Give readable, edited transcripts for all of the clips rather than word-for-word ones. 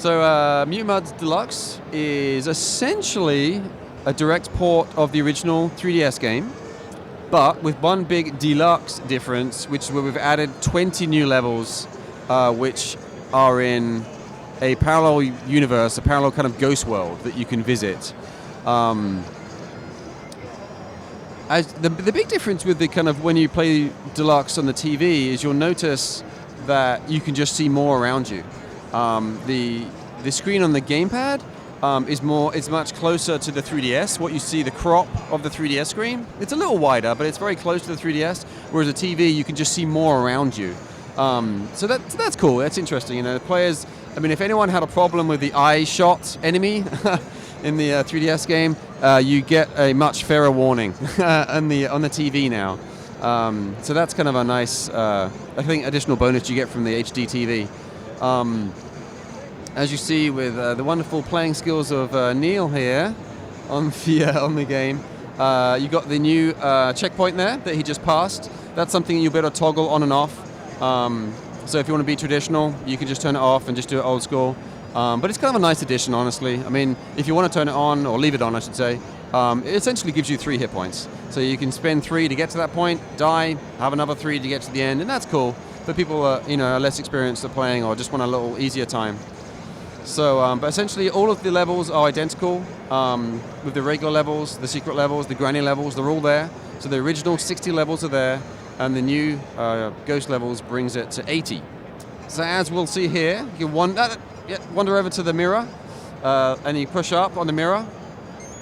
So Mutant Deluxe is essentially a direct port of the original 3DS game, but with one big deluxe difference, which is where we've added 20 new levels, which are in a parallel universe, a parallel kind of ghost world that you can visit. As the big difference with the kind of when you play Deluxe on the TV is you'll notice that you can just see more around you. The screen on the gamepad is much closer to the 3DS. What you see, the crop of the 3DS screen, it's a little wider, but it's very close to the 3DS. Whereas a TV, you can just see more around you. So that's cool. That's interesting. You know, the players. I mean, if anyone had a problem with the eye shot enemy in the 3DS game, you get a much fairer warning on the TV now. So that's kind of a nice, I think, additional bonus you get from the HD TV. As you see with the wonderful playing skills of Neil here on the game, you got the new checkpoint there that he just passed. That's something you'll be able to toggle on and off. So if you want to be traditional, you can just turn it off and just do it old school. But it's kind of a nice addition, honestly. I mean, if you want to turn it on, or leave it on, I should say, it essentially gives you 3 hit points. So you can spend 3 to get to that point, die, have another 3 to get to the end, and that's cool. For people are less experienced at playing or just want a little easier time. So, but essentially all of the levels are identical, with the regular levels, the secret levels, the granny levels, they're all there. So the original 60 levels are there, and the new ghost levels brings it to 80. So as we'll see here, you wander over to the mirror, and you push up on the mirror,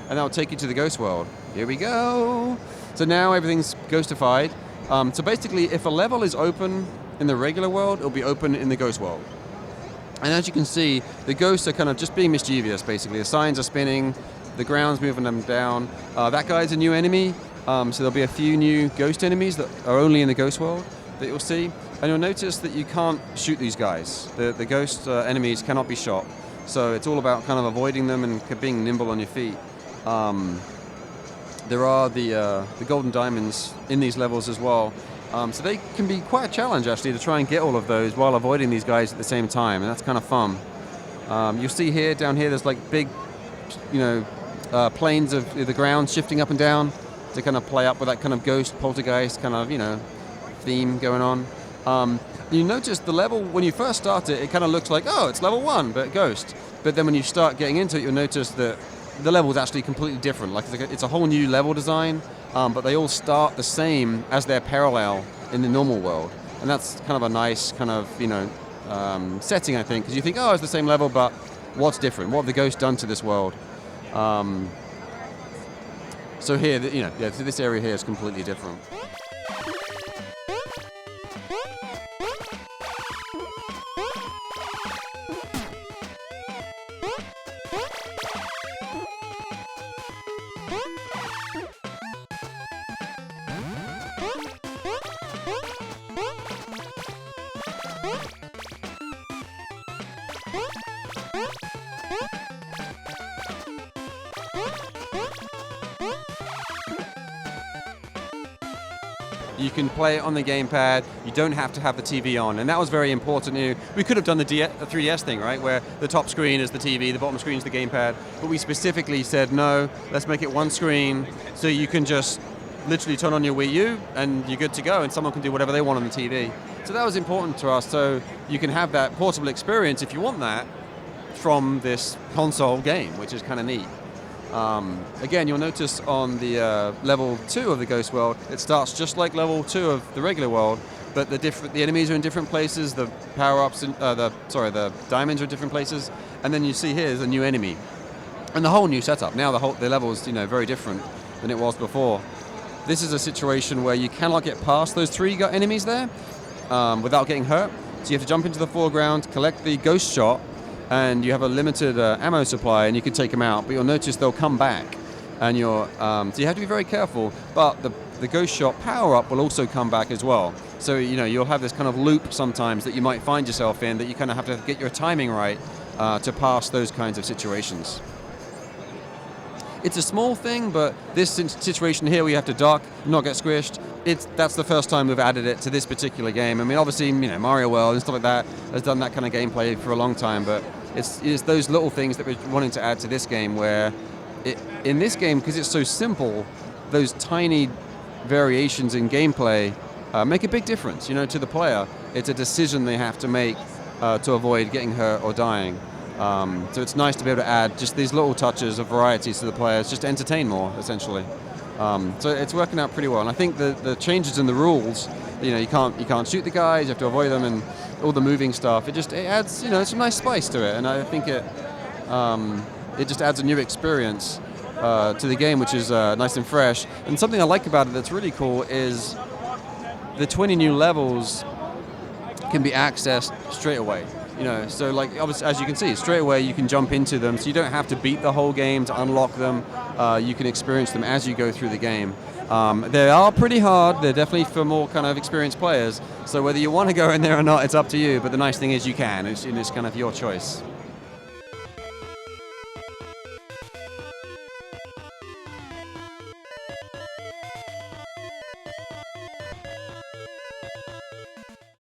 and that will take you to the ghost world. Here we go. So now everything's ghostified. So basically, if a level is open in the regular world, it'll be open in the ghost world. And as you can see, the ghosts are kind of just being mischievous, basically. The signs are spinning, the ground's moving them down. That guy's a new enemy, so there'll be a few new ghost enemies that are only in the ghost world that you'll see. And you'll notice that you can't shoot these guys. The ghost enemies cannot be shot. So it's all about kind of avoiding them and being nimble on your feet. There are the golden diamonds in these levels as well. So they can be quite a challenge, actually, to try and get all of those while avoiding these guys at the same time, and that's kind of fun. You'll see here, down here, there's like big, planes of the ground shifting up and down to kind of play up with that kind of ghost poltergeist kind of, theme going on. You notice the level, when you first start it kind of looks like, oh, it's level 1, but ghost. But then when you start getting into it, you'll notice that the level is actually completely different. Like it's a whole new level design. But they all start the same as their parallel in the normal world. And that's kind of a nice kind of, setting, I think, because you think, oh, it's the same level, but what's different? What have the ghosts done to this world? So here, this area here is completely different. You can play it on the gamepad. You don't have to have the TV on, and that was very important. We could have done the 3DS thing, right, where the top screen is the TV, the bottom screen is the gamepad, but we specifically said, no, let's make it one screen so you can just literally turn on your Wii U and you're good to go, and someone can do whatever they want on the TV. So that was important to us, so you can have that portable experience if you want that from this console game, which is kind of neat. Again, you'll notice on the level 2 of the Ghost World, it starts just like level 2 of the regular world, but the enemies are in different places, the power-ups, the diamonds are in different places, and then you see here's a new enemy. And the whole new setup. Now the level is very different than it was before. This is a situation where you cannot get past those 3 enemies there without getting hurt. So you have to jump into the foreground, collect the ghost shot, and you have a limited ammo supply, and you can take them out. But you'll notice they'll come back, and so you have to be very careful. But the ghost shot power-up will also come back as well. So you'll have this kind of loop sometimes that you might find yourself in, that you kind of have to get your timing right to pass those kinds of situations. It's a small thing, but this situation here where you have to duck, not get squished, that's the first time we've added it to this particular game. I mean, obviously, Mario World and stuff like that has done that kind of gameplay for a long time, but it's those little things that we're wanting to add to this game where, in this game, because it's so simple, those tiny variations in gameplay make a big difference, to the player. It's a decision they have to make to avoid getting hurt or dying. So it's nice to be able to add just these little touches of variety to the players, just to entertain more, essentially. So it's working out pretty well, and I think the changes in the rules, you can't shoot the guys, you have to avoid them, and all the moving stuff. It adds, some nice spice to it, and I think it just adds a new experience to the game, which is nice and fresh. And something I like about it that's really cool is the 20 new levels can be accessed straight away. So like obviously, as you can see, straight away you can jump into them, so you don't have to beat the whole game to unlock them. You can experience them as you go through the game. They are pretty hard. They're definitely for more kind of experienced players. So whether you want to go in there or not, it's up to you. But the nice thing is you can. It's kind of your choice.